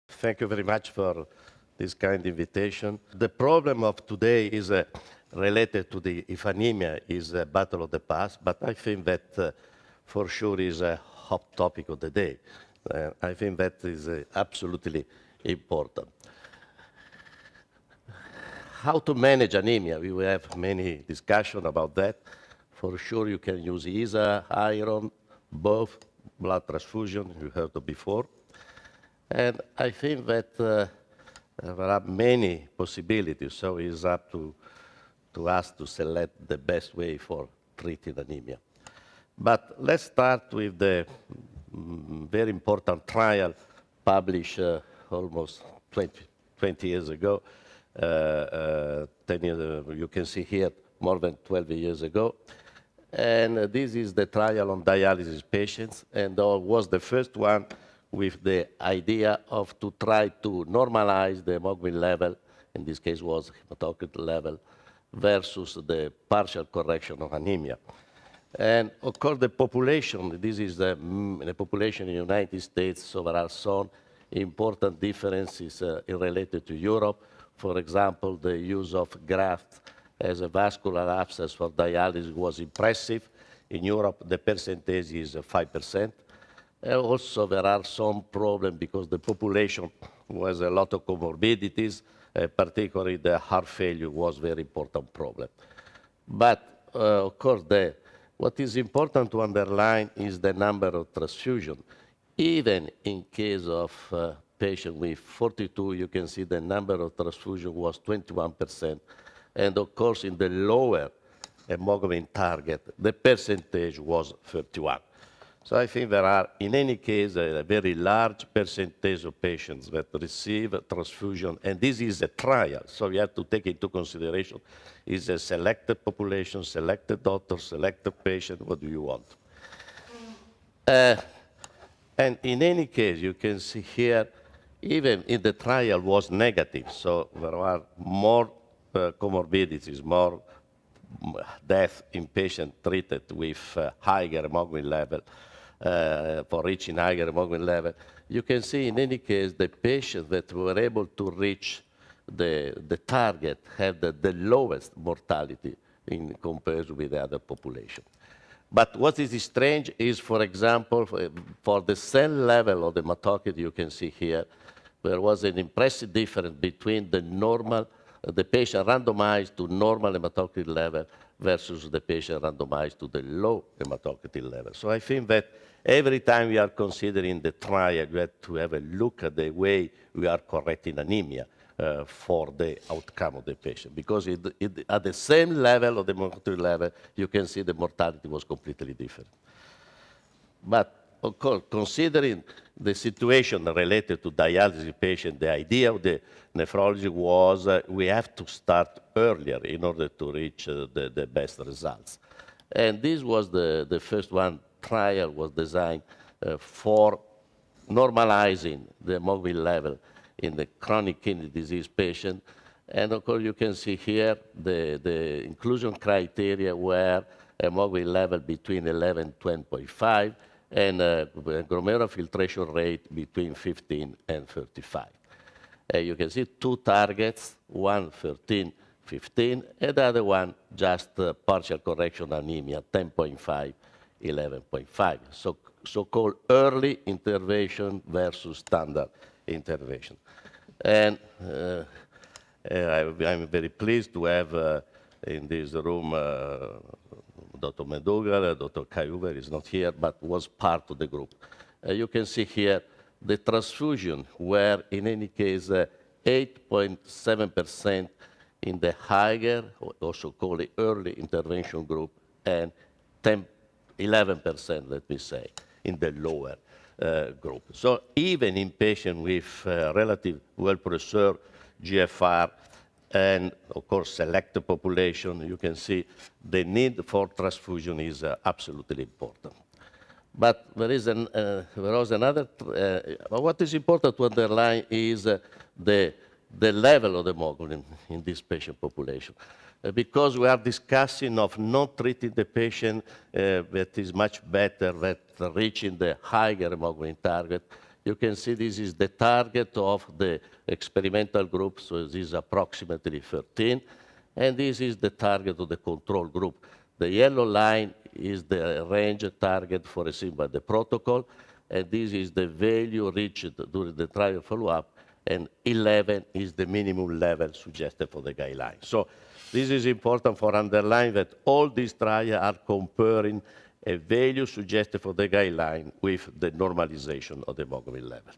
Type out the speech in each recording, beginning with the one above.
Thank you very much for this kind invitation. The problem of today is related to the if anemia is a battle of the past, but I think that for sure is a hot topic of the day. I think that is absolutely important. How to manage anemia? We will have many discussion about that. For sure, you can use ESA, iron, both, blood transfusion, you heard of before. And I think that there are many possibilities, so it's up to us to select the best way for treating anemia. But let's start with the very important trial published almost 20 years ago. 10 years, you can see here, more than 12 years ago. And this is the trial on dialysis patients, and was the first one with the idea of to try to normalize the hemoglobin level, in this case was hematocrit level, versus the partial correction of anemia. And of course the population, this is the population in the United States, so there are some important differences related to Europe. For example, the use of graft as a vascular access for dialysis was impressive. In Europe, the percentage is 5%. Also, there are some problems because the population was a lot of comorbidities, particularly the heart failure was a very important problem. But, of course, what is important to underline is the number of transfusions. Even in case of patient with 42, you can see the number of transfusions was 21%. And, of course, in the lower hemoglobin target, the percentage was 31. So I think there are, in any case, a very large percentage of patients that receive transfusion, and this is a trial, so you have to take into consideration, is a selected population, selected doctor, selected patient, what do you want? And in any case, you can see here, even if the trial was negative, so there are more comorbidities, more death in patients treated with higher hemoglobin level, for reaching higher hemoglobin level, you can see in any case the patients that were able to reach the target had the lowest mortality in comparison with the other population. But what is strange is, for example, for the same level of the hematocrit you can see here, there was an impressive difference between the patient randomized to normal hematocrit level versus the patient randomized to the low hematocrit level. So I think that every time we are considering the trial, we have to have a look at the way we are correcting anemia for the outcome of the patient. Because at the same level of the hematocrit level, you can see the mortality was completely different. But of course, considering the situation related to dialysis patient, the idea of the nephrology was we have to start earlier in order to reach the best results. And this was the first one. Trial was designed for normalizing the hemoglobin level in the chronic kidney disease patient. And of course, you can see here the inclusion criteria were hemoglobin level between 11 and 10.5, and glomerular filtration rate between 15 and 35. You can see two targets, one 13, 15, and the other one just partial correction anemia, 10.5, 11.5. So-called early intervention versus standard intervention. And I'm very pleased to have in this room Dr. Medugal, Dr. Kayuber is not here, but was part of the group. You can see here the transfusion were, in any case, 8.7% in the higher, also called the early intervention group, and 11%, let me say, in the lower group. So even in patients with relative well-preserved GFR, and of course selected population, you can see the need for transfusion is absolutely important. But there was another, what is important to underline is the level of the hemoglobin in this patient population. Because we are discussing of not treating the patient that is much better than reaching the higher hemoglobin target, You can see this is the target of the experimental group, so this is approximately 13, and this is the target of the control group. The yellow line is the range target foreseen by the protocol, and this is the value reached during the trial follow-up, and 11 is the minimum level suggested for the guideline. So this is important for underlining that all these trials are comparing a value suggested for the guideline with the normalization of the hemoglobin level.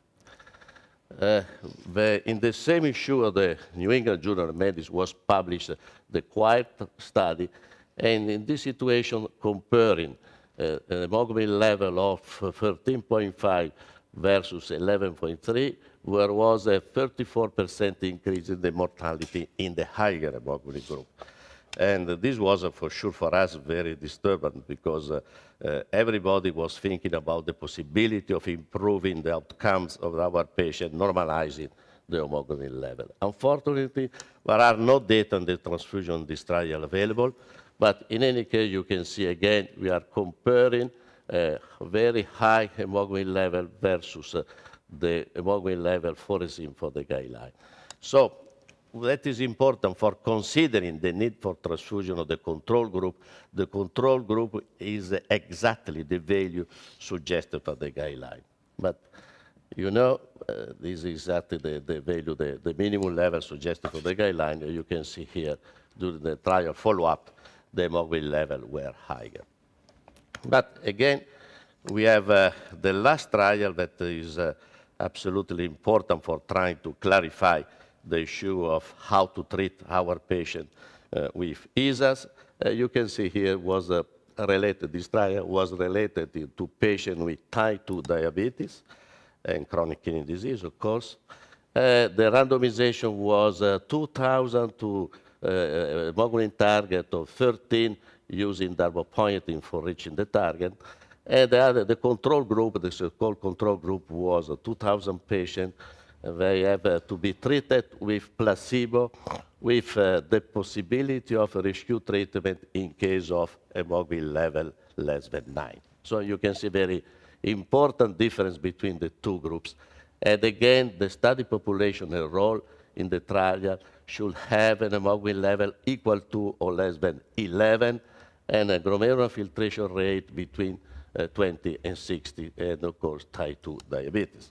In the same issue of the New England Journal of Medicine was published the QUIET study, and in this situation, comparing a hemoglobin level of 13.5 versus 11.3, there was a 34% increase in the mortality in the higher hemoglobin group. And this was, for sure, for us, very disturbing because everybody was thinking about the possibility of improving the outcomes of our patient, normalizing the hemoglobin level. Unfortunately, there are no data on the transfusion in this trial available, but in any case, you can see again, we are comparing a very high hemoglobin level versus the hemoglobin level foreseen for the guideline. So that is important for considering the need for transfusion of the control group. The control group is exactly the value suggested for the guideline. But you know, this is exactly the value, the minimum level suggested for the guideline. You can see here during the trial follow-up, the hemoglobin level were higher. But again, we have the last trial that is absolutely important for trying to clarify the issue of how to treat our patient with ESAs. You can see here was related, this trial was related to patients with type 2 diabetes and chronic kidney disease, of course. The randomization was 2,000 to hemoglobin target of 13 using darbepoetin for reaching the target. And the control group, the so-called control group, was 2,000 patients. They have to be treated with placebo, with the possibility of rescue treatment in case of hemoglobin level less than 9. So you can see very important difference between the two groups. And again, the study population enrolled in the trial should have an hemoglobin level equal to or less than 11, and a glomerular filtration rate between 20 and 60, and of course, type 2 diabetes.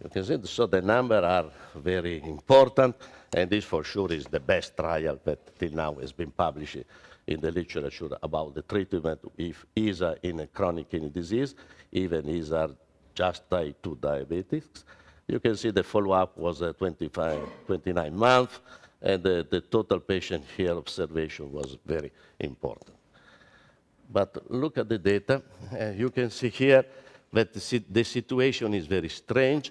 You can see, so the numbers are very important, and this for sure is the best trial that till now has been published in the literature about the treatment with ESA in a chronic kidney disease, even ESA just type 2 diabetes. You can see the follow-up was 29 months, and the total patient here observation was very important. But look at the data. You can see here that the situation is very strange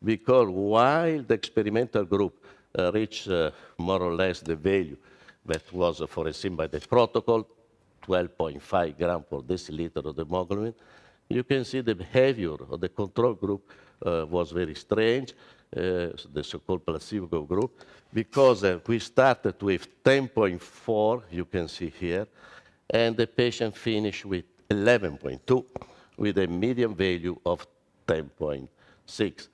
because while the experimental group reached more or less the value that was foreseen by the protocol, 12.5 grams per deciliter of the hemoglobin, you can see the behavior of the control group was very strange, the so-called placebo group, because we started with 10.4, you can see here, and the patient finished with 11.2, with a median value of 10.6.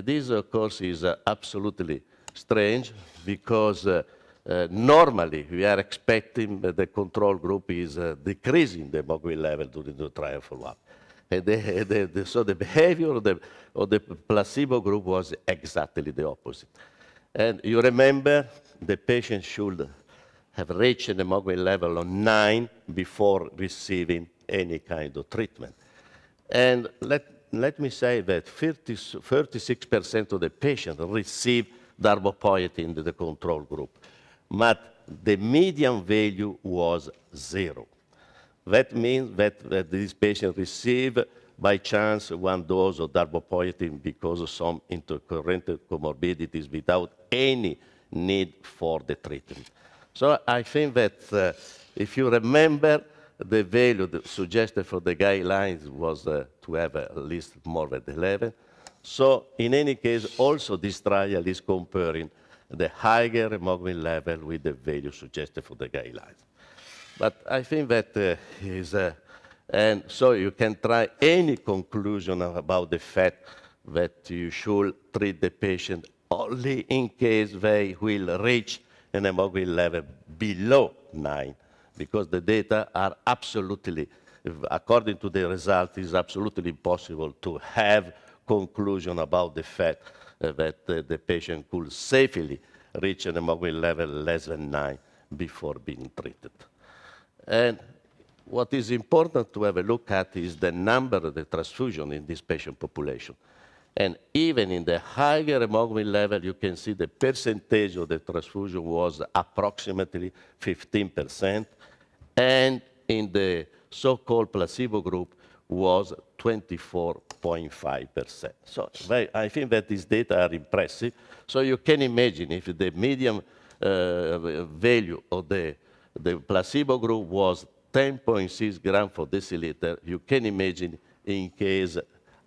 This, of course, is absolutely strange because normally we are expecting that the control group is decreasing the hemoglobin level during the trial follow-up. So the behavior of the placebo group was exactly the opposite. And you remember the patient should have reached an hemoglobin level of 9 before receiving any kind of treatment. And let me say that 36% of the patients received darbepoetin in the control group, but the median value was 0. That means that this patient received, by chance, one dose of darbepoetin because of some intercurrent comorbidities without any need for the treatment. So I think that if you remember, the value suggested for the guidelines was to have at least more than 11. So in any case, also this trial is comparing the higher hemoglobin level with the value suggested for the guidelines. But I think that and so you can try any conclusion about the fact that you should treat the patient only in case they will reach an hemoglobin level below 9, because the data are absolutely, according to the result, is absolutely impossible to have conclusion about the fact that the patient could safely reach an hemoglobin level less than 9 before being treated. And what is important to have a look at is the number of the transfusion in this patient population. And even in the higher hemoglobin level, you can see the percentage of the transfusion was approximately 15%, and in the so-called placebo group was 24.5%. So I think that these data are impressive. So you can imagine if the median value of the placebo group was 10.6 grams per deciliter, you can imagine in case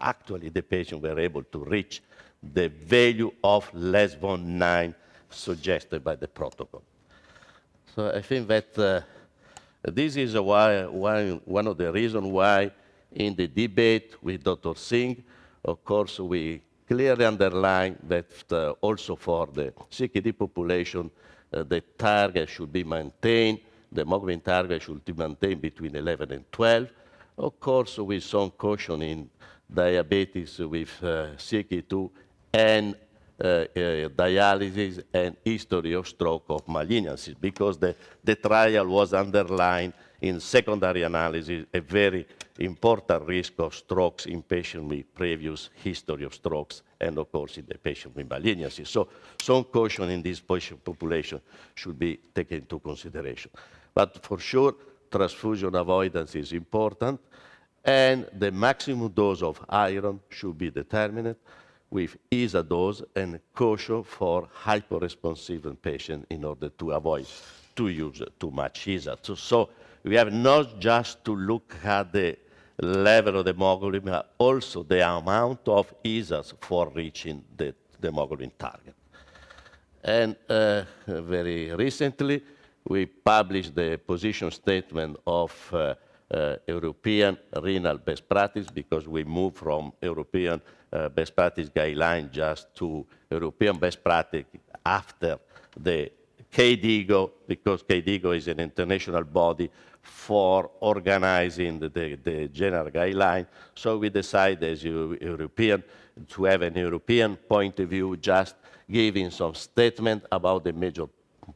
actually the patient were able to reach the value of less than 9 suggested by the protocol. So I think that this is one of the reasons why in the debate with Dr. Singh, of course, we clearly underline that also for the CKD population, the target should be maintained, the hemoglobin target should be maintained between 11 and 12. Of course, with some caution in diabetes with CK2 and dialysis and history of stroke of malignancies, because the trial was underlined in secondary analysis a very important risk of strokes in patients with previous history of strokes and, of course, in the patient with malignancy. So some caution in this patient population should be taken into consideration. But for sure, transfusion avoidance is important, and the maximum dose of iron should be determined with ESA dose and caution for hyperresponsive patients in order to avoid to use too much ESA. So we have not just to look at the level of the hemoglobin, but also the amount of ESAs for reaching the hemoglobin target. And very recently, we published the position statement of European renal best practice, because we moved from European best practice guideline just to European best practice after the KDIGO, because KDIGO is an international body for organizing the general guideline. So we decided as European to have an European point of view, just giving some statement about the major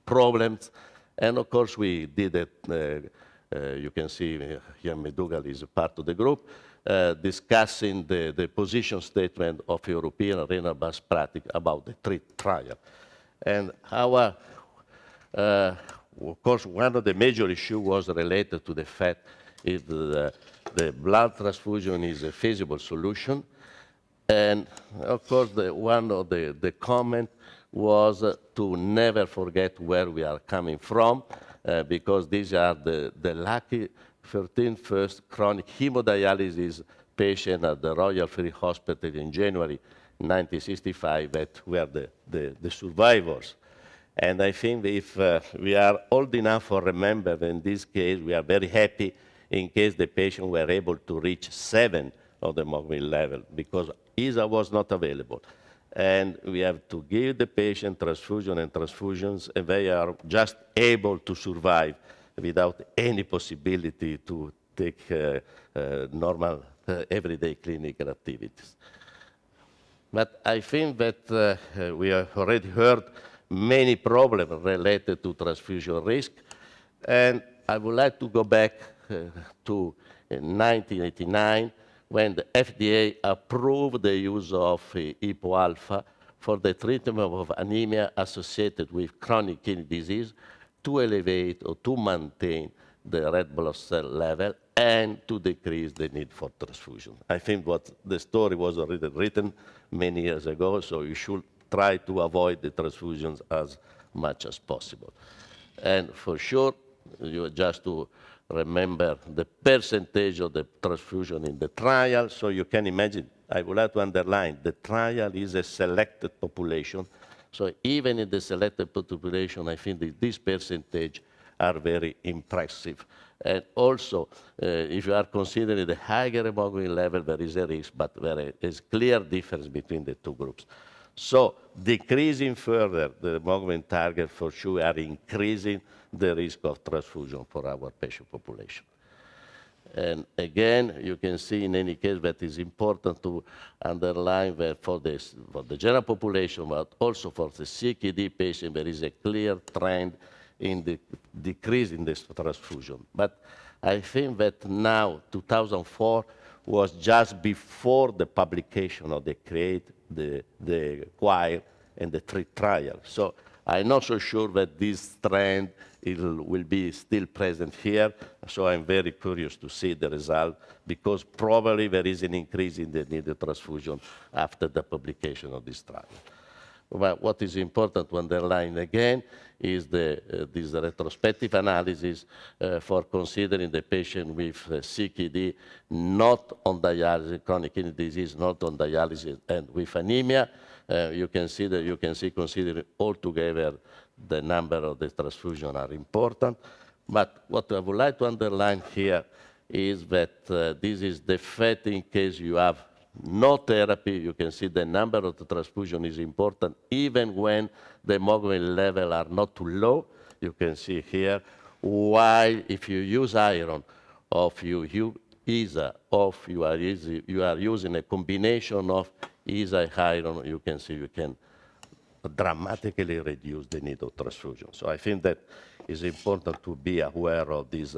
problems. And of course, we did it, you can see here Medugal is a part of the group, discussing the position statement of European renal best practice about the trial. And our, of course, one of the major issues was related to the fact if the blood transfusion is a feasible solution. And of course, one of the comment was to never forget where we are coming from, because these are the lucky 13 first chronic hemodialysis patients at the Royal Free Hospital in January 1965 that were the survivors. And I think if we are old enough to remember that in this case, we are very happy in case the patient were able to reach 7 of the hemoglobin level, because ESA was not available. And we have to give the patient transfusion and transfusions, and they are just able to survive without any possibility to take normal everyday clinical activities. But I think that we have already heard many problems related to transfusion risk, and I would like to go back to 1989, when the FDA approved the use of EPO-alpha for the treatment of anemia associated with chronic kidney disease to elevate or to maintain the red blood cell level and to decrease the need for transfusion. I think what the story was already written many years ago, so you should try to avoid the transfusions as much as possible. And for sure, you just to remember the percentage of the transfusion in the trial. So you can imagine, I would like to underline, the trial is a selected population. So even in the selected population, I think that this percentage are very impressive. And also, if you are considering the higher hemoglobin level, there is a risk, but there is clear difference between the two groups. So decreasing further the hemoglobin target, for sure, are increasing the risk of transfusion for our patient population. And again, you can see in any case that it's important to underline that for the general population, but also for the CKD patient, there is a clear trend in the decrease in this transfusion. But I think that now, 2004, was just before the publication of the CREATE, the QUIRE, and the TREAT trial. So I'm not so sure that this trend will be still present here. So I'm very curious to see the result, because probably there is an increase in the needed transfusion after the publication of this trial. But what is important to underline again is this retrospective analysis for considering the patient with CKD not on dialysis, chronic kidney disease, not on dialysis, and with anemia. You can see considering altogether the number of the transfusion are important. But what I would like to underline here is that this is the fact in case you have no therapy. You can see the number of the transfusion is important even when the hemoglobin level are not too low. You can see here, while if you use iron, or if you use ESA, or if you are using a combination of ESA iron, you can see you can dramatically reduce the need of transfusion. So I think that it's important to be aware of this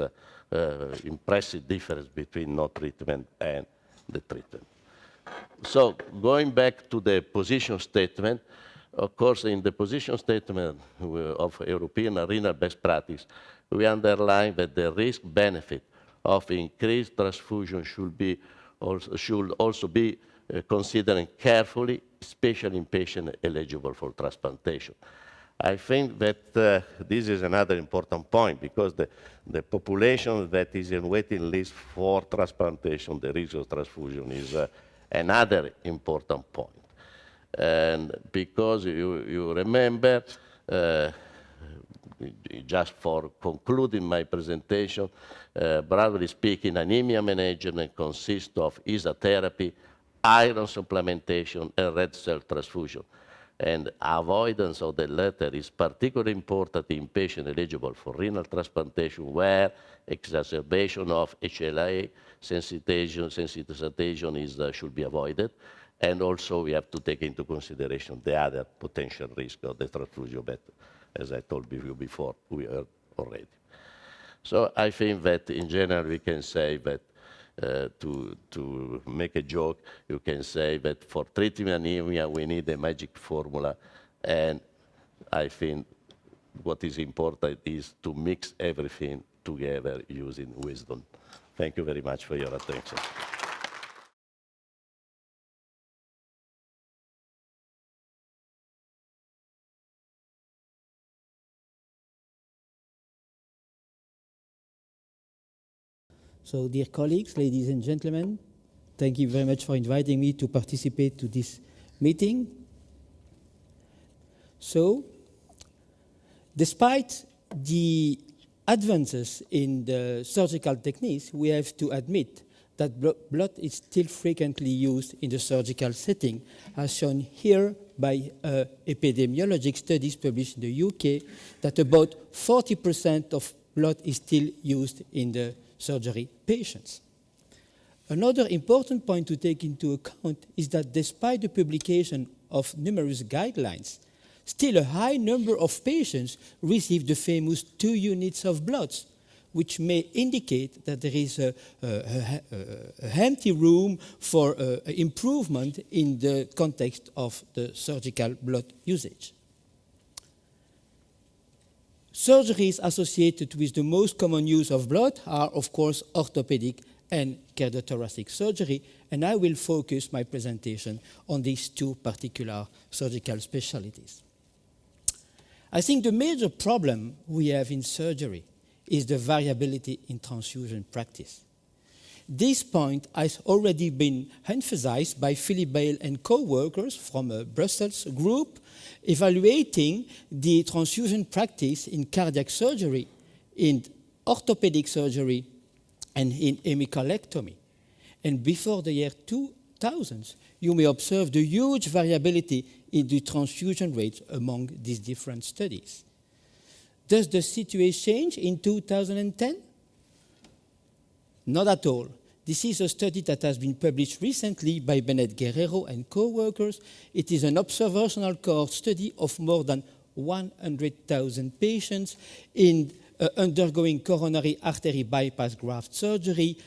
impressive difference between no treatment and the treatment. So going back to the position statement, of course, in the position statement of European renal best practice, we underline that the risk-benefit of increased transfusion should also be considered carefully, especially in patients eligible for transplantation. I think that this is another important point, because the population that is in waiting list for transplantation, the risk of transfusion is another important point. And because you remember, just for concluding my presentation, broadly speaking, anemia management consists of ESA therapy, iron supplementation, and red cell transfusion. And avoidance of the latter is particularly important in patients eligible for renal transplantation, where exacerbation of HLA sensitization should be avoided. And also we have to take into consideration the other potential risk of the transfusion that, as I told you before, we heard already. So I think that in general we can say that to make a joke, you can say that for treating anemia we need a magic formula, and I think what is important is to mix everything together using wisdom. Thank you very much for your attention. So, dear colleagues, ladies and gentlemen, thank you very much for inviting me to participate to this meeting. So, despite the advances in the surgical techniques, we have to admit that blood is still frequently used in the surgical setting, as shown here by epidemiologic studies published in the UK, that about 40% of blood is still used in the surgery patients. Another important point to take into account is that despite the publication of numerous guidelines, still a high number of patients receive the famous 2 units of blood, which may indicate that there is a empty room for improvement in the context of the surgical blood usage. Surgeries associated with the most common use of blood are, of course, orthopedic and cardiothoracic surgery, and I will focus my presentation on these 2 particular surgical specialties. I think the major problem we have in surgery is the variability in transfusion practice. This point has already been emphasized by Philip Bale and co-workers from a Brussels group evaluating the transfusion practice in cardiac surgery in orthopedic surgery and in hemicolectomy. And before the year 2000, you may observe the huge variability in the transfusion rates among these different studies. Does the situation change in 2010? Not at all. This is a study that has been published recently by Bennett Guerrero and co-workers. It is an observational cohort study of more than 100,000 patients undergoing coronary artery bypass graft surgery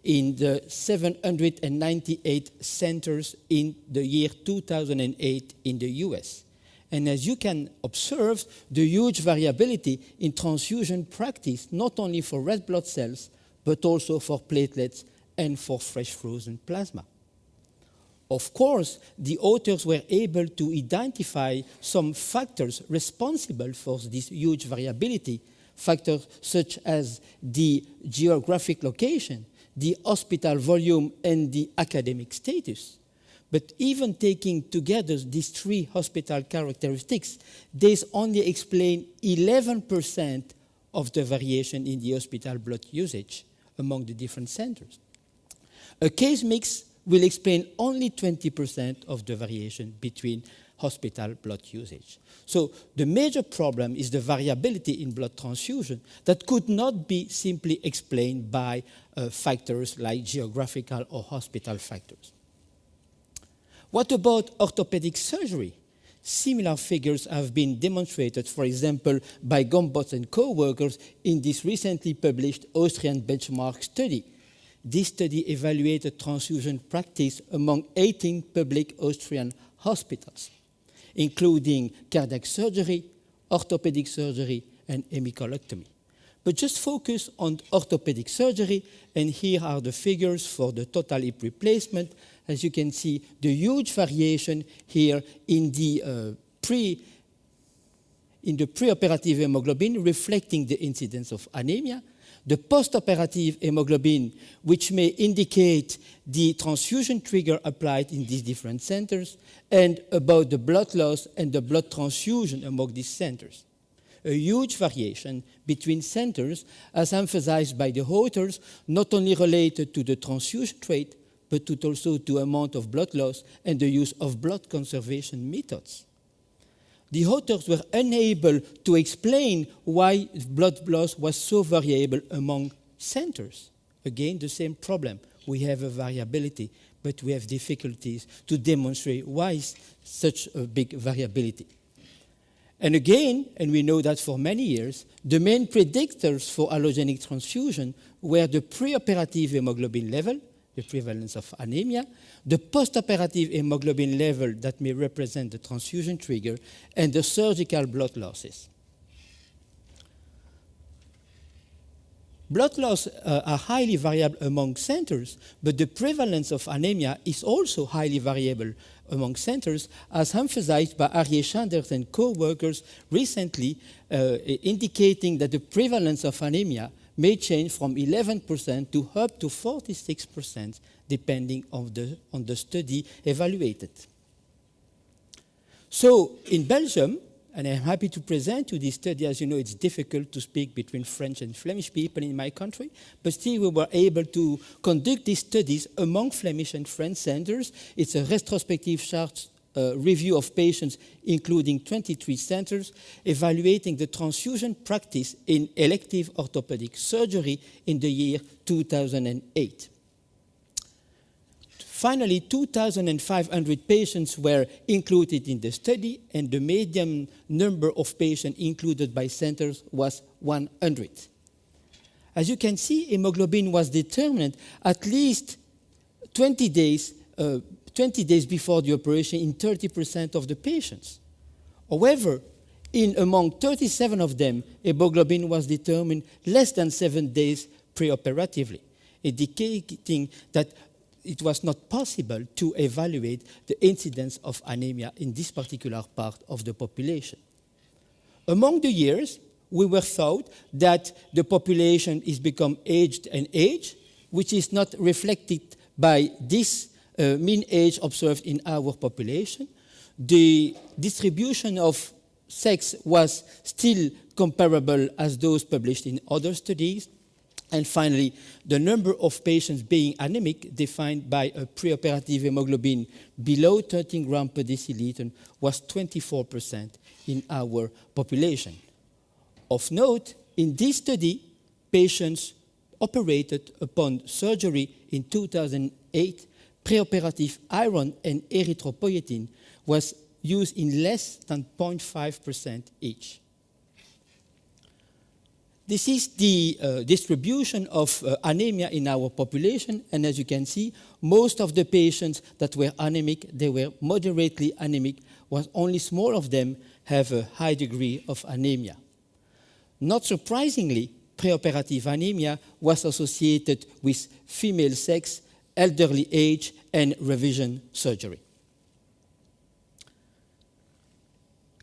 in the 798 centers in the year 2008 in the US. And as you can observe, the huge variability in transfusion practice, not only for red blood cells, but also for platelets and for fresh frozen plasma. Of course, the authors were able to identify some factors responsible for this huge variability, factors such as the geographic location, the hospital volume, and the academic status. But even taking together these three hospital characteristics, these only explain 11% of the variation in the hospital blood usage among the different centers. A case mix will explain only 20% of the variation between hospital blood usage. So the major problem is the variability in blood transfusion that could not be simply explained by factors like geographical or hospital factors. What about orthopedic surgery? Similar figures have been demonstrated, for example, by Gombos and co-workers in this recently published Austrian benchmark study. This study evaluated transfusion practice among 18 public Austrian hospitals, including cardiac surgery, orthopedic surgery, and hemicolectomy. But just focus on orthopedic surgery, and here are the figures for the total hip replacement. As you can see, the huge variation here in the preoperative hemoglobin, reflecting the incidence of anemia, the postoperative hemoglobin, which may indicate the transfusion trigger applied in these different centers, and about the blood loss and the blood transfusion among these centers. A huge variation between centers, as emphasized by the authors, not only related to the transfusion rate, but also to amount of blood loss and the use of blood conservation methods. The authors were unable to explain why blood loss was so variable among centers. Again, the same problem. We have a variability, but we have difficulties to demonstrate why such a big variability. And again, and we know that for many years, the main predictors for allogenic transfusion were the preoperative hemoglobin level, the prevalence of anemia, the postoperative hemoglobin level that may represent the transfusion trigger, and the surgical blood losses. Blood loss are highly variable among centers, but the prevalence of anemia is also highly variable among centers, as emphasized by Arieh Sanders and co-workers recently, indicating that the prevalence of anemia may change from 11% to up to 46%, depending on the study evaluated. So in Belgium, and I'm happy to present you this study. As you know, it's difficult to speak between French and Flemish people in my country, but still we were able to conduct these studies among Flemish and French centers. It's a retrospective chart review of patients, including 23 centers, evaluating the transfusion practice in elective orthopedic surgery in the year 2008. Finally, 2,500 patients were included in the study, and the median number of patients included by centers was 100. As you can see, hemoglobin was determined at least 20 days before the operation in 30% of the patients. However, among 37 of them, hemoglobin was determined less than 7 days preoperatively, indicating that it was not possible to evaluate the incidence of anemia in this particular part of the population. Among the years, we were thought that the population is become aged and aged, which is not reflected by this mean age observed in our population. The distribution of sex was still comparable as those published in other studies. And finally, the number of patients being anemic, defined by a preoperative hemoglobin below 13 grams per deciliter, was 24% in our population. Of note, in this study, patients operated upon surgery in 2008, preoperative iron and erythropoietin was used in less than 0.5% each. This is the distribution of anemia in our population, and as you can see, most of the patients that were anemic, they were moderately anemic, while only small of them have a high degree of anemia. Not surprisingly, preoperative anemia was associated with female sex, elderly age, and revision surgery.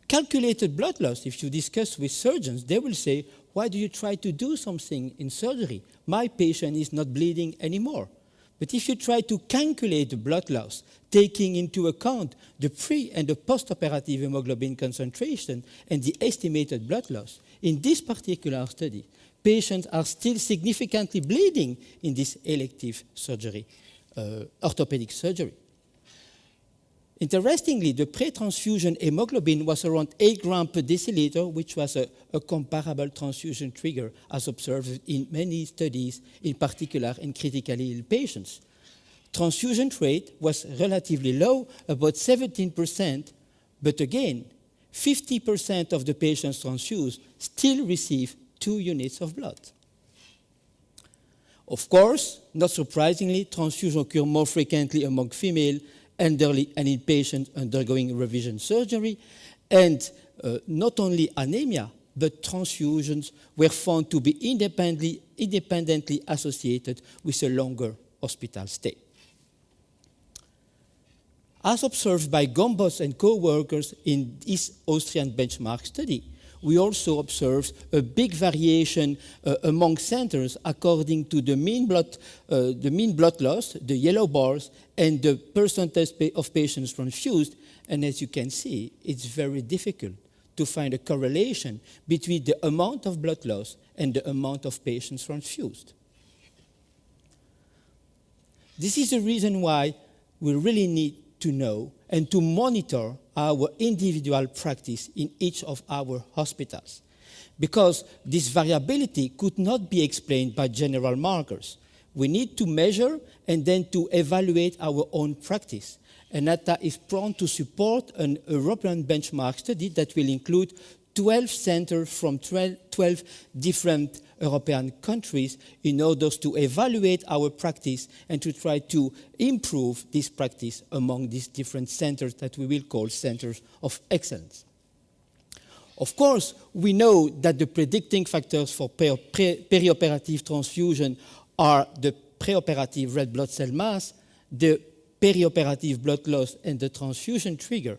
Calculated blood loss, if you discuss with surgeons, they will say, why do you try to do something in surgery? My patient is not bleeding anymore. But if you try to calculate the blood loss, taking into account the pre- and the post-operative hemoglobin concentration and the estimated blood loss, in this particular study, patients are still significantly bleeding in this elective surgery, orthopedic surgery. Interestingly, the pre-transfusion hemoglobin was around 8 grams per deciliter, which was a comparable transfusion trigger as observed in many studies, in particular in critically ill patients. Transfusion rate was relatively low, about 17%, but again, 50% of the patients transfused still receive 2 units of blood. Of course, not surprisingly, transfusion occur more frequently among female, elderly, and in patients undergoing revision surgery. And not only anemia, but transfusions were found to be independently associated with a longer hospital stay. As observed by Gombos and co-workers in this Austrian benchmark study, we also observed a big variation among centers according to the mean blood loss, the yellow bars, and the percentage of patients transfused. And as you can see, it's very difficult to find a correlation between the amount of blood loss and the amount of patients transfused. This is the reason why we really need to know and to monitor our individual practice in each of our hospitals, because this variability could not be explained by general markers. We need to measure and then to evaluate our own practice. And that is prone to support an European benchmark study that will include 12 centers from 12 different European countries in order to evaluate our practice and to try to improve this practice among these different centers that we will call centers of excellence. Of course, we know that the predicting factors for perioperative transfusion are the preoperative red blood cell mass, the perioperative blood loss, and the transfusion trigger.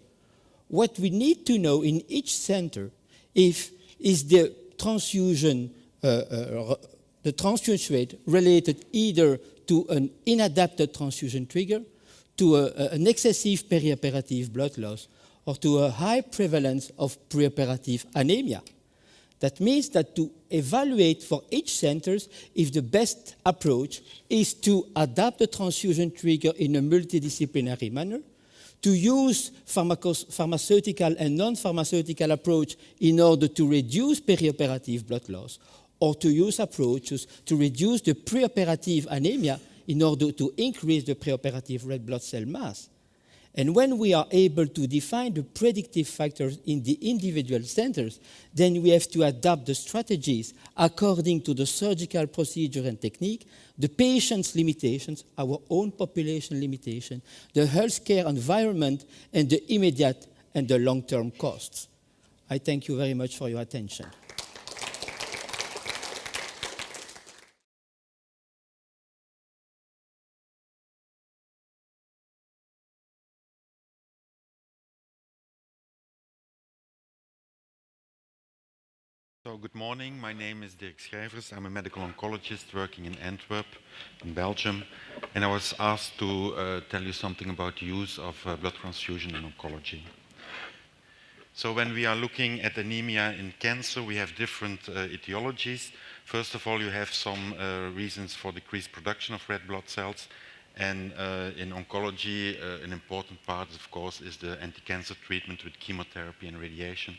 What we need to know in each center is the transfusion rate related either to an inadapted transfusion trigger, to an excessive perioperative blood loss, or to a high prevalence of preoperative anemia. That means that to evaluate for each center if the best approach is to adapt the transfusion trigger in a multidisciplinary manner, to use pharmaceutical and non-pharmaceutical approach in order to reduce perioperative blood loss, or to use approaches to reduce the preoperative anemia in order to increase the preoperative red blood cell mass. And when we are able to define the predictive factors in the individual centers, then we have to adapt the strategies according to the surgical procedure and technique, the patient's limitations, our own population limitation, the healthcare environment, and the immediate and the long-term costs. I thank you very much for your attention. So good morning, my name is Dirk Schrijvers. I'm a medical oncologist working in Antwerp, in Belgium, and I was asked to tell you something about the use of blood transfusion in oncology. So when we are looking at anemia in cancer, we have different etiologies. First of all, you have some reasons for decreased production of red blood cells. And in oncology, an important part, of course, is the anti-cancer treatment with chemotherapy and radiation.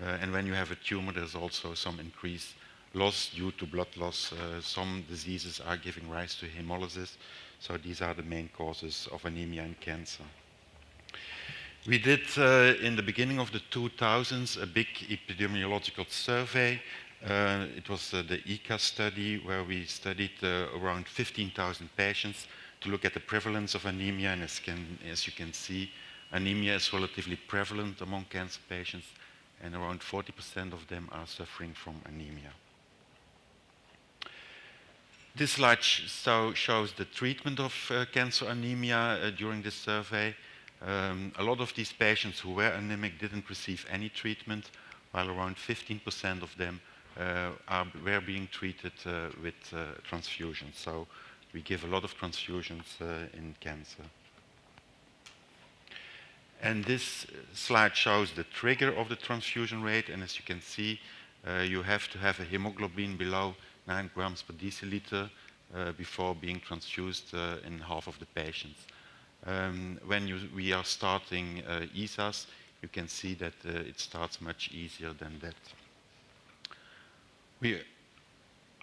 And when you have a tumor, there's also some increased loss due to blood loss. Some diseases are giving rise to hemolysis. So these are the main causes of anemia in cancer. We did, in the beginning of the 2000s, a big epidemiological survey. It was the ECA study, where we studied around 15,000 patients to look at the prevalence of anemia. And as you can see, anemia is relatively prevalent among cancer patients, and around 40% of them are suffering from anemia. This slide shows the treatment of cancer anemia during this survey. A lot of these patients who were anemic didn't receive any treatment, while around 15% of them were being treated with transfusions. So we give a lot of transfusions in cancer. And this slide shows the trigger of the transfusion rate. And as you can see, you have to have a hemoglobin below 9 grams per deciliter before being transfused in half of the patients. When we are starting ESAs, you can see that it starts much easier than that. We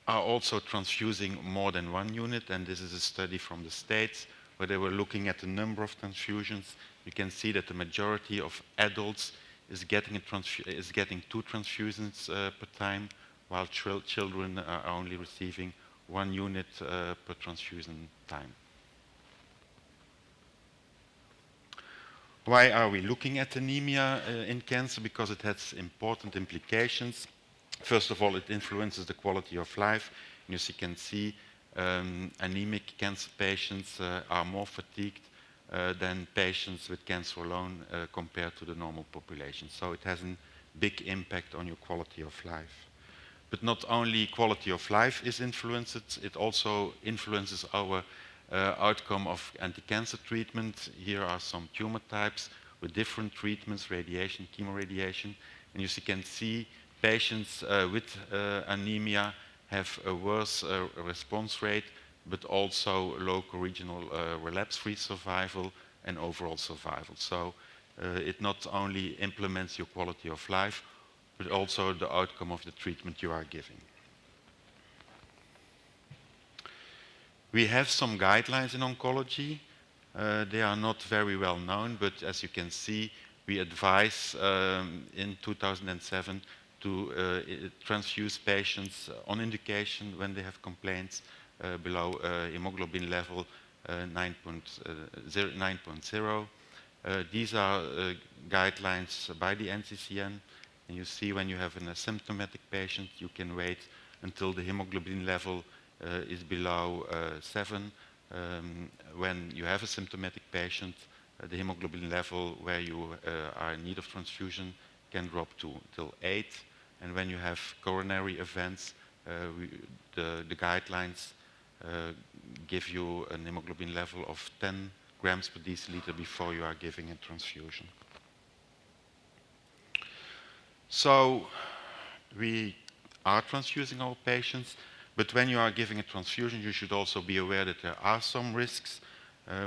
are also transfusing more than one unit, and this is a study from the States where they were looking at the number of transfusions. You can see that the majority of adults is getting 2 transfusions per time, while children are only receiving 1 unit per transfusion time. Why are we looking at anemia in cancer? Because it has important implications. First of all, it influences the quality of life. And as you can see, anemic cancer patients are more fatigued than patients with cancer alone compared to the normal population. So it has a big impact on your quality of life. But not only quality of life is influenced, it also influences our outcome of anti-cancer treatment. Here are some tumor types with different treatments, radiation, chemoradiation. And as you can see, patients with anemia have a worse response rate, but also local regional relapse-free survival and overall survival. So it not only implements your quality of life, but also the outcome of the treatment you are giving. We have some guidelines in oncology. They are not very well known, but as you can see, we advise in 2007 to transfuse patients on indication when they have complaints below hemoglobin level 9.0. These are guidelines by the NCCN. And you see when you have an asymptomatic patient, you can wait until the hemoglobin level is below 7. When you have a symptomatic patient, the hemoglobin level where you are in need of transfusion can drop till 8. And when you have coronary events, the guidelines give you a hemoglobin level of 10 grams per deciliter before you are giving a transfusion. So we are transfusing our patients. But when you are giving a transfusion, you should also be aware that there are some risks.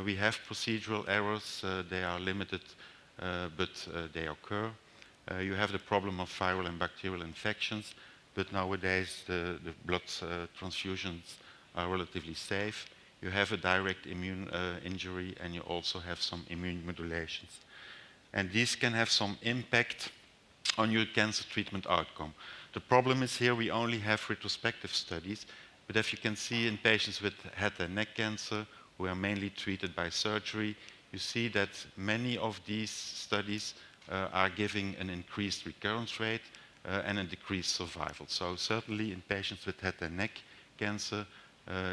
We have procedural errors. They are limited, but they occur. You have the problem of viral and bacterial infections, but nowadays the blood transfusions are relatively safe. You have a direct immune injury, and you also have some immune modulations. And these can have some impact on your cancer treatment outcome. The problem is here we only have retrospective studies, but if you can see in patients with head and neck cancer who are mainly treated by surgery, you see that many of these studies are giving an increased recurrence rate and a decreased survival. So certainly in patients with head and neck cancer,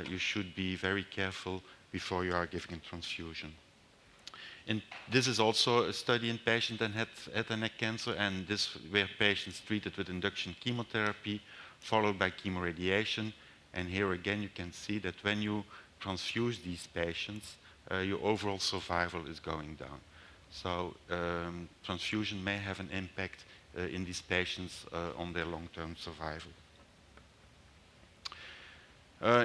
you should be very careful before you are giving a transfusion. And this is also a study in patients that had head and neck cancer, and this were patients treated with induction chemotherapy followed by chemoradiation. And here again you can see that when you transfuse these patients, your overall survival is going down. So transfusion may have an impact in these patients on their long-term survival.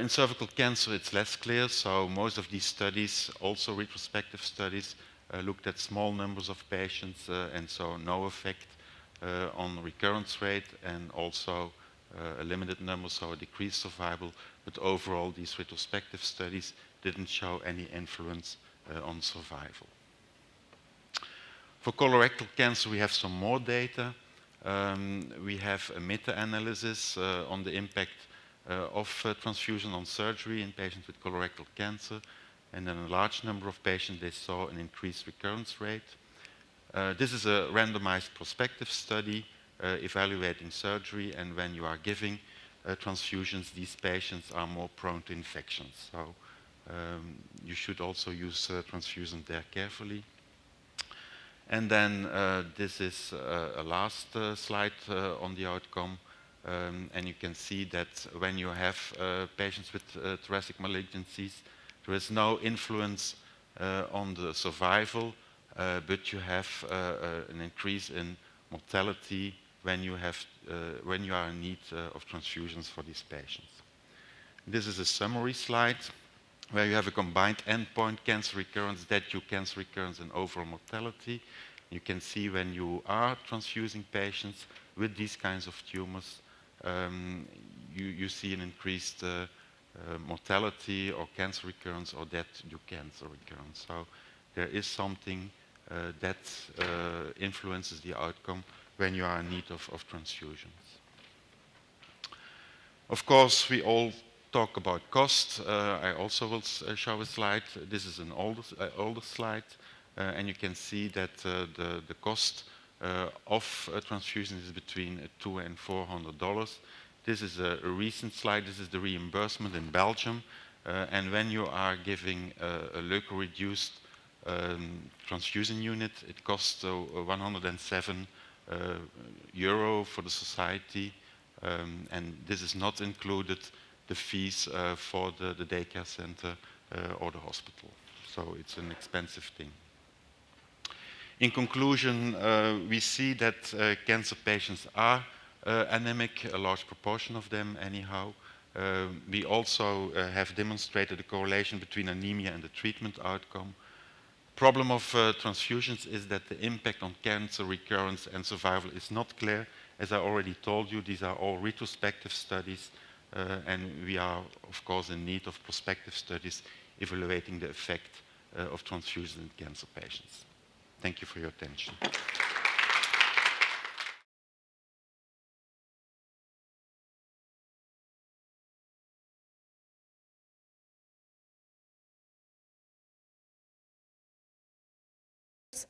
In cervical cancer, it's less clear, so most of these studies, also retrospective studies, looked at small numbers of patients and saw no effect on recurrence rate, and also a limited number saw a decreased survival, but overall these retrospective studies didn't show any influence on survival. For colorectal cancer, we have some more data. We have a meta-analysis on the impact of transfusion on surgery in patients with colorectal cancer, and in a large number of patients they saw an increased recurrence rate. This is a randomized prospective study evaluating surgery, and when you are giving transfusions, these patients are more prone to infections. So you should also use transfusion there carefully. And then this is a last slide on the outcome. And you can see that when you have patients with thoracic malignancies, there is no influence on the survival, but you have an increase in mortality when you are in need of transfusions for these patients. This is a summary slide where you have a combined endpoint, cancer recurrence, death-due cancer recurrence, and overall mortality. You can see when you are transfusing patients with these kinds of tumors, you see an increased mortality or cancer recurrence or death-due cancer recurrence. So there is something that influences the outcome when you are in need of transfusions. Of course, we all talk about cost. I also will show a slide. This is an older slide, and you can see that the cost of transfusion is between $200 and $400. This is a recent slide. This is the reimbursement in Belgium, and when you are giving a leukoreduced transfusion unit, it costs 107 euro for the society, and this is not included the fees for the daycare center or the hospital. So it's an expensive thing. In conclusion, we see that cancer patients are anemic, a large proportion of them anyhow. We also have demonstrated a correlation between anemia and the treatment outcome. Problem of transfusions is that the impact on cancer recurrence and survival is not clear. As I already told you, these are all retrospective studies, and we are, of course, in need of prospective studies evaluating the effect of transfusion in cancer patients. Thank you for your attention.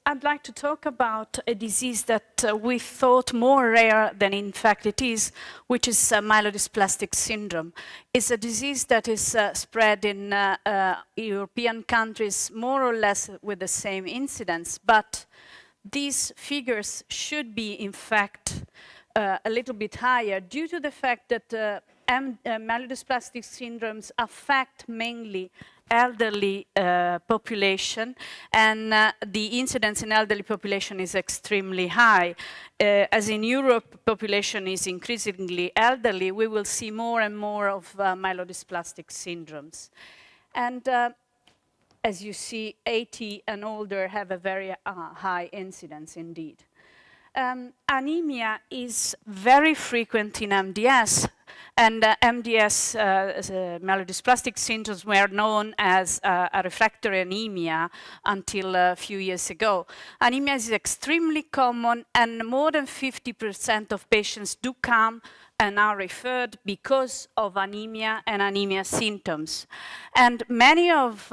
I'd like to talk about a disease that we thought more rare than in fact it is, which is myelodysplastic syndrome. It's a disease that is spread in European countries more or less with the same incidence, but these figures should be in fact a little bit higher due to the fact that myelodysplastic syndromes affect mainly elderly population, and the incidence in elderly population is extremely high. As in Europe, population is increasingly elderly, we will see more and more of myelodysplastic syndromes. And as you see, 80 and older have a very high incidence indeed. Anemia is very frequent in MDS, and MDS, myelodysplastic syndromes, were known as a refractory anemia until a few years ago. Anemia is extremely common, and more than 50% of patients do come and are referred because of anemia and anemia symptoms. And many of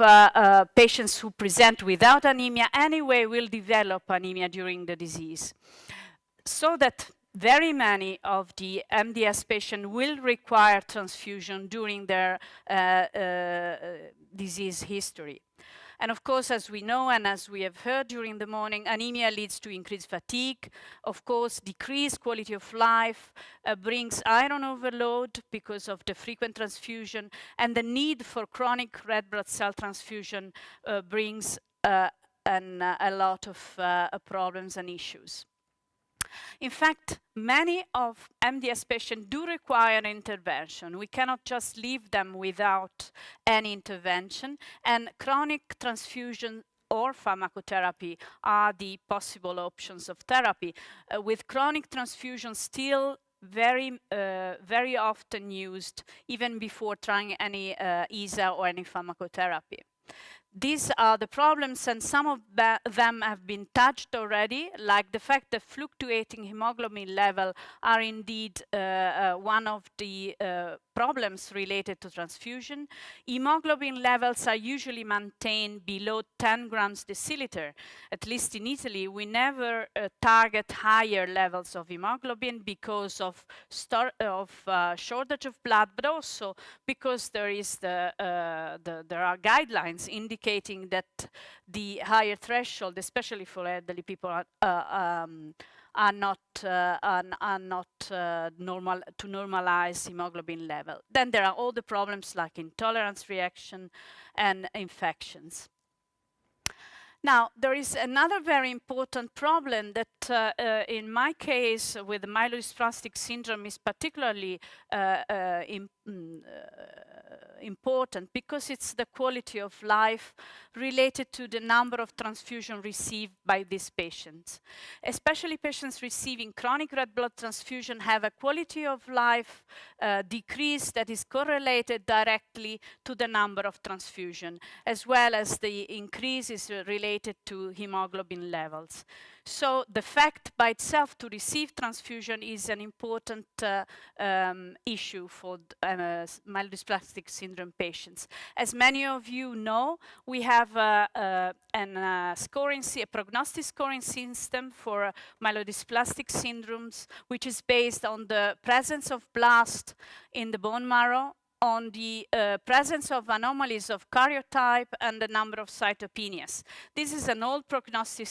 patients who present without anemia anyway will develop anemia during the disease. So that very many of the MDS patients will require transfusion during their disease history. And of course, as we know and as we have heard during the morning, anemia leads to increased fatigue, of course, decreased quality of life, brings iron overload because of the frequent transfusion, and the need for chronic red blood cell transfusion brings a lot of problems and issues. In fact, many of MDS patients do require intervention. We cannot just leave them without any intervention, and chronic transfusion or pharmacotherapy are the possible options of therapy, with chronic transfusion still very often used even before trying any ESA or any pharmacotherapy. These are the problems, and some of them have been touched already, like the fact that fluctuating hemoglobin level are indeed one of the problems related to transfusion. Hemoglobin levels are usually maintained below 10 grams deciliter. At least in Italy, we never target higher levels of hemoglobin because of shortage of blood, but also because there are guidelines indicating that the higher threshold, especially for elderly people, are not normal to normalize hemoglobin level. Then there are all the problems like intolerance reaction and infections. Now, there is another very important problem that in my case with myelodysplastic syndrome is particularly important because it's the quality of life related to the number of transfusions received by these patients. Especially patients receiving chronic red blood transfusion have a quality of life decrease that is correlated directly to the number of transfusion, as well as the increase is related to hemoglobin levels. So the fact by itself to receive transfusion is an important issue for myelodysplastic syndrome patients. As many of you know, we have a prognostic scoring system for myelodysplastic syndromes, which is based on the presence of blast in the bone marrow, on the presence of anomalies of karyotype and the number of cytopenias. This is an old prognostic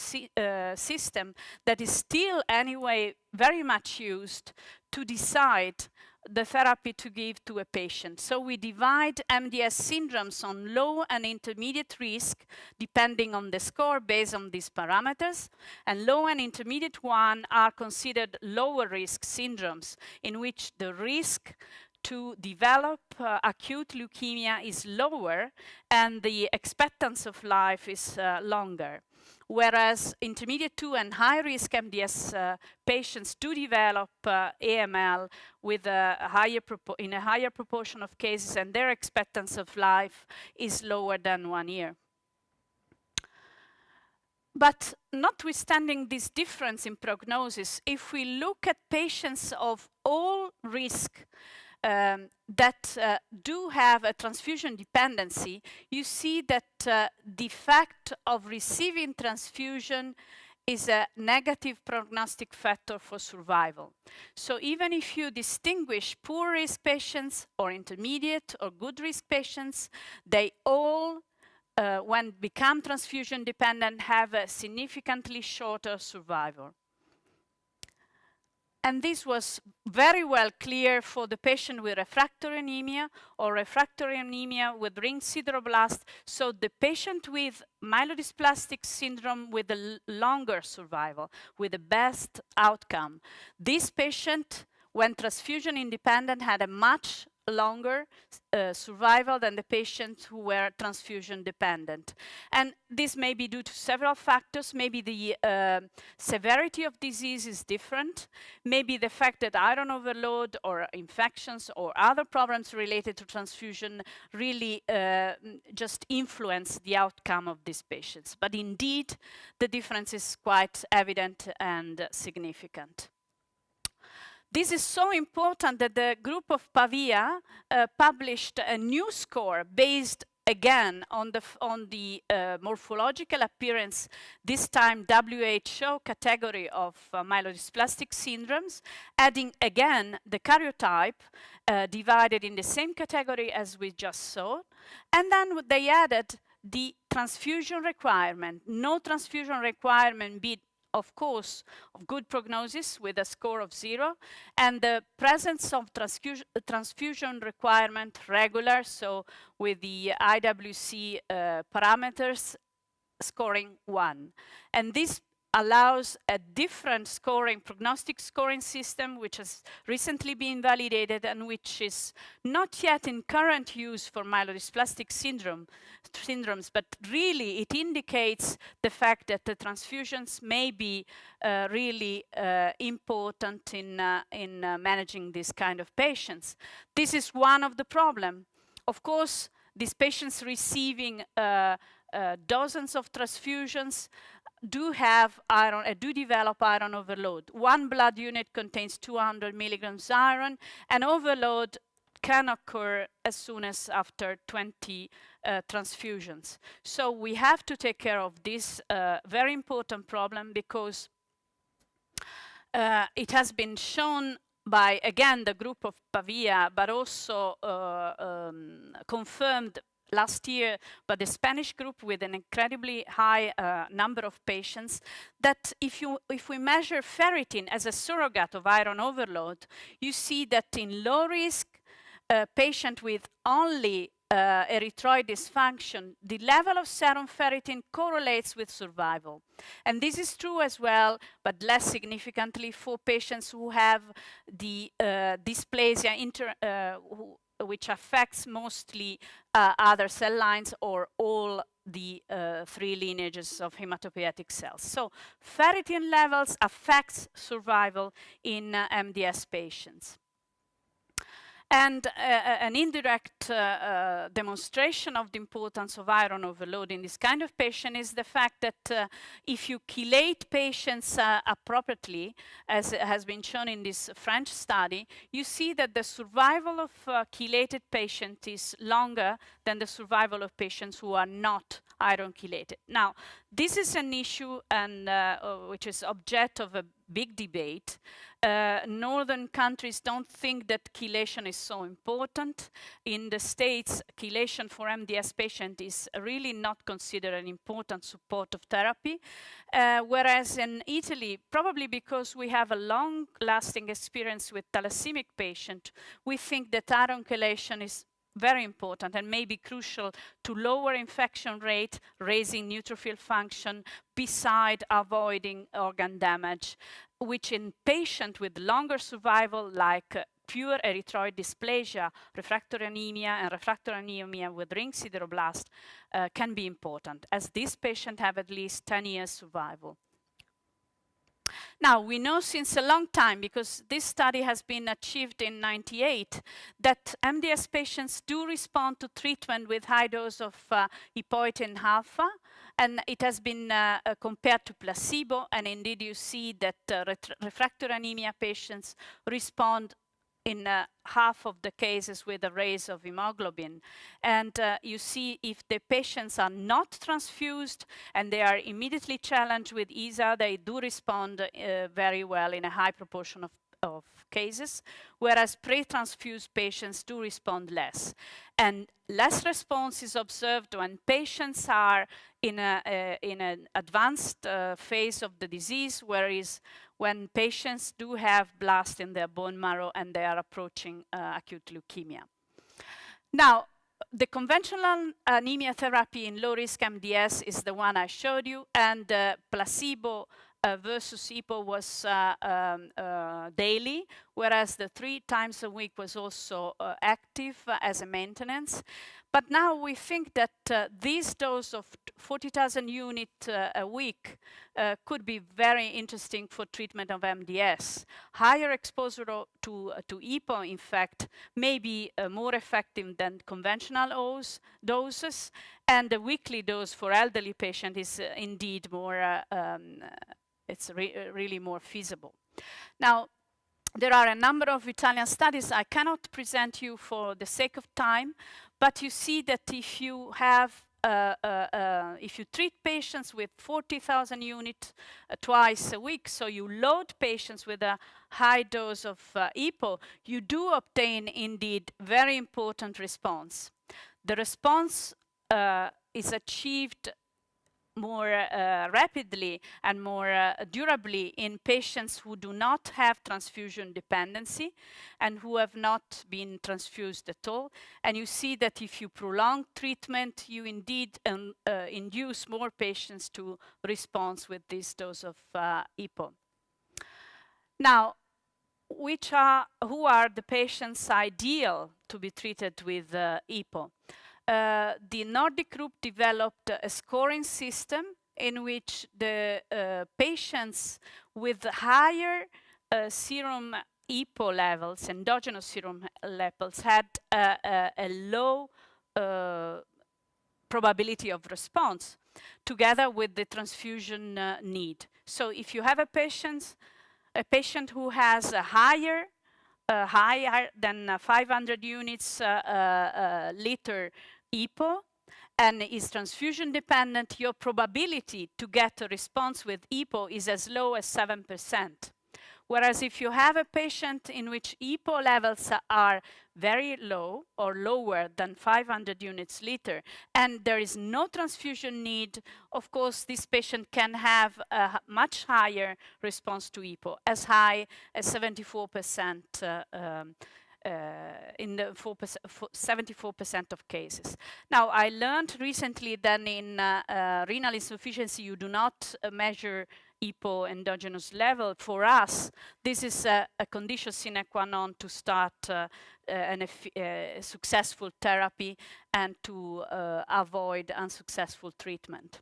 system that is still anyway very much used to decide the therapy to give to a patient. So we divide MDS syndromes on low and intermediate risk, depending on the score based on these parameters. And low and intermediate one are considered lower risk syndromes, in which the risk to develop acute leukemia is lower and the expectancy of life is longer. Whereas intermediate 2 and high risk MDS patients do develop AML with in a higher proportion of cases, and their expectancy of life is lower than 1 year. But notwithstanding this difference in prognosis, if we look at patients of all risk that do have a transfusion dependency, you see that the fact of receiving transfusion is a negative prognostic factor for survival. So even if you distinguish poor risk patients or intermediate or good risk patients, they all, when become transfusion dependent, have a significantly shorter survival. And this was very well clear for the patient with refractory anemia or refractory anemia with ring sideroblast. So the patient with myelodysplastic syndrome with a longer survival, with the best outcome. This patient, when transfusion independent, had a much longer survival than the patients who were transfusion dependent. And this may be due to several factors. Maybe the severity of disease is different. Maybe the fact that iron overload or infections or other problems related to transfusion really just influence the outcome of these patients. But indeed, the difference is quite evident and significant. This is so important that the group of Pavia published a new score based again on the morphological appearance, this time WHO category of myelodysplastic syndromes, adding again the karyotype divided in the same category as we just saw. And then they added the transfusion requirement. No transfusion requirement be of course, of good prognosis with a score of 0, and the presence of transfusion requirement regular, so with the IWC parameters scoring 1. And this allows a different scoring, prognostic scoring system, which has recently been validated and which is not yet in current use for myelodysplastic syndromes, but really it indicates the fact that the transfusions may be really important in managing this kind of patients. This is one of the problems. Of course, these patients receiving dozens of transfusions do have iron, do develop iron overload. One blood unit contains 200 milligrams iron, and overload can occur as soon as after 20 transfusions. So we have to take care of this very important problem, because it has been shown by, again, the group of Pavia, but also confirmed last year by the Spanish group with an incredibly high number of patients, that if we measure ferritin as a surrogate of iron overload, you see that in low risk patient with only erythroid dysfunction, the level of serum ferritin correlates with survival. And this is true as well, but less significantly, for patients who have the dysplasia which affects mostly other cell lines or all the 3 lineages of hematopoietic cells. So ferritin levels affects survival in MDS patients. And an indirect demonstration of the importance of iron overload in this kind of patient is the fact that if you chelate patients appropriately, as has been shown in this French study, you see that the survival of chelated patients is longer than the survival of patients who are not iron chelated. Now, this is an issue and which is object of a big debate. Northern countries don't think that chelation is so important. In the States, chelation for MDS patient is really not considered an important supportive therapy. Whereas in Italy, probably because we have a long-lasting experience with thalassaemic patient, we think that iron chelation is very important and may be crucial to lower infection rate, raising neutrophil function, beside avoiding organ damage, which in patients with longer survival, like pure erythroid dysplasia, refractory anemia, and refractory anemia with ring sideroblast, can be important, as these patients have at least 10 years survival. Now, we know since a long time, because this study has been achieved in '98, that MDS patients do respond to treatment with high dose of epoetin alpha, and it has been compared to placebo, and indeed you see that refractory anemia patients respond in half of the cases with a raise of hemoglobin. And you see if the patients are not transfused and they are immediately challenged with ESA, they do respond very well in a high proportion of cases, whereas pre-transfused patients do respond less. And less response is observed when patients are in an advanced phase of the disease, whereas when patients do have blast in their bone marrow and they are approaching acute leukemia. Now, the conventional anemia therapy in low-risk MDS is the one I showed you, and placebo versus EPO was daily, whereas the 3 times a week was also active as a maintenance. But now we think that this dose of 40,000 units a week could be very interesting for treatment of MDS. Higher exposure to EPO, in fact, may be more effective than conventional doses, and the weekly dose for elderly patients is indeed more it's really more feasible. Now, there are a number of Italian studies I cannot present you for the sake of time, but you see that if you have if you treat patients with 40,000 units twice a week, so you load patients with a high dose of EPO, you do obtain indeed very important response. The response is achieved more rapidly and more durably in patients who do not have transfusion dependency and who have not been transfused at all. And you see that if you prolong treatment, you indeed induce more patients to respond with this dose of EPO. Now, who are the patients ideal to be treated with EPO? The Nordic group developed a scoring system in which the patients with higher serum EPO levels, endogenous serum levels, had a low probability of response together with the transfusion need. So if you have a patient who has a higher than 500 units liter EPO and is transfusion dependent, your probability to get a response with EPO is as low as 7%. Whereas if you have a patient in which EPO levels are very low or lower than 500 units liter and there is no transfusion need, of course this patient can have a much higher response to EPO, as high as 74% in the 74% of cases. Now, I learned recently that in renal insufficiency, you do not measure EPO endogenous level. For us, this is a condition sine qua non to start a successful therapy and to avoid unsuccessful treatment.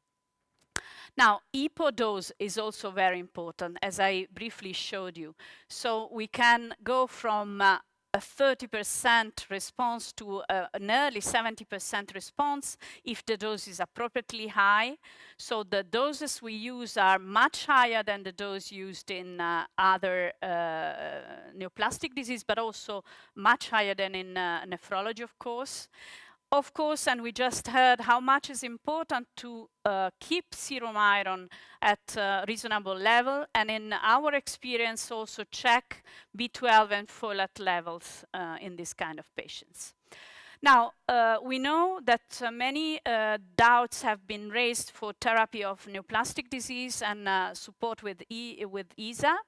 Now, EPO dose is also very important, as I briefly showed you. So we can go from a 30% response to an early 70% response if the dose is appropriately high. So the doses we use are much higher than the dose used in other neoplastic disease, but also much higher than in nephrology, of course. Of course, and we just heard how much is important to keep serum iron at a reasonable level, and in our experience also check B12 and folate levels in this kind of patients. Now, we know that many doubts have been raised for therapy of neoplastic disease and support with ESA.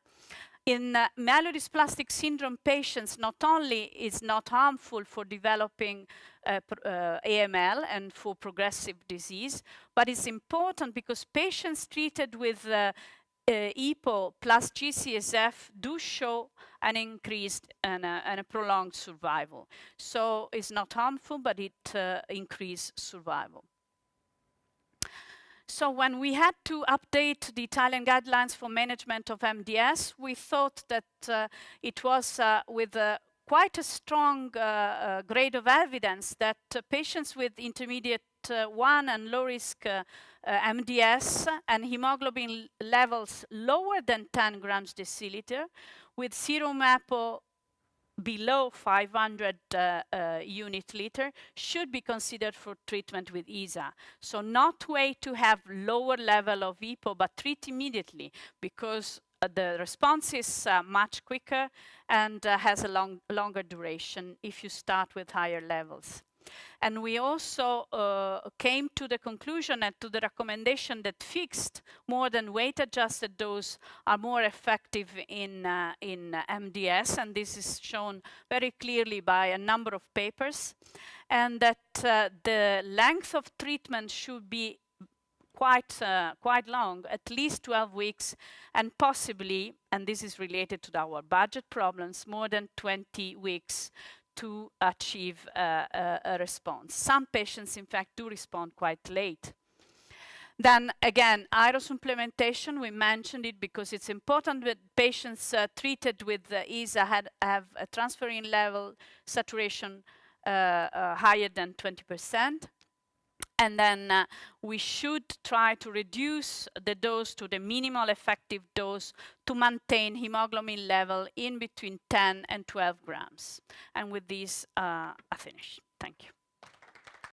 In myelodysplastic syndrome patients, not only is not harmful for developing AML and for progressive disease, but it's important because patients treated with EPO plus G-CSF do show an increased and a prolonged survival. So it's not harmful, but it increases survival. So when we had to update the Italian guidelines for management of MDS, we thought that it was with quite a strong grade of evidence that patients with intermediate 1 and low risk MDS and hemoglobin levels lower than 10 grams deciliter with serum EPO below 500 unit liter should be considered for treatment with ESA. So not wait to have lower level of EPO, but treat immediately because the response is much quicker and has a longer duration if you start with higher levels. And we also came to the conclusion and to the recommendation that fixed more than weight-adjusted dose are more effective in MDS, and this is shown very clearly by a number of papers, and that the length of treatment should be quite long, at least 12 weeks, and possibly, and this is related to our budget problems, more than 20 weeks to achieve a response. Some patients, in fact, do respond quite late. Then again, iron supplementation, we mentioned it because it's important that patients treated with ESA have a transferrin level saturation higher than 20%. And then we should try to reduce the dose to the minimal effective dose to maintain hemoglobin level in between 10 and 12 grams. And with this, I finish. Thank you.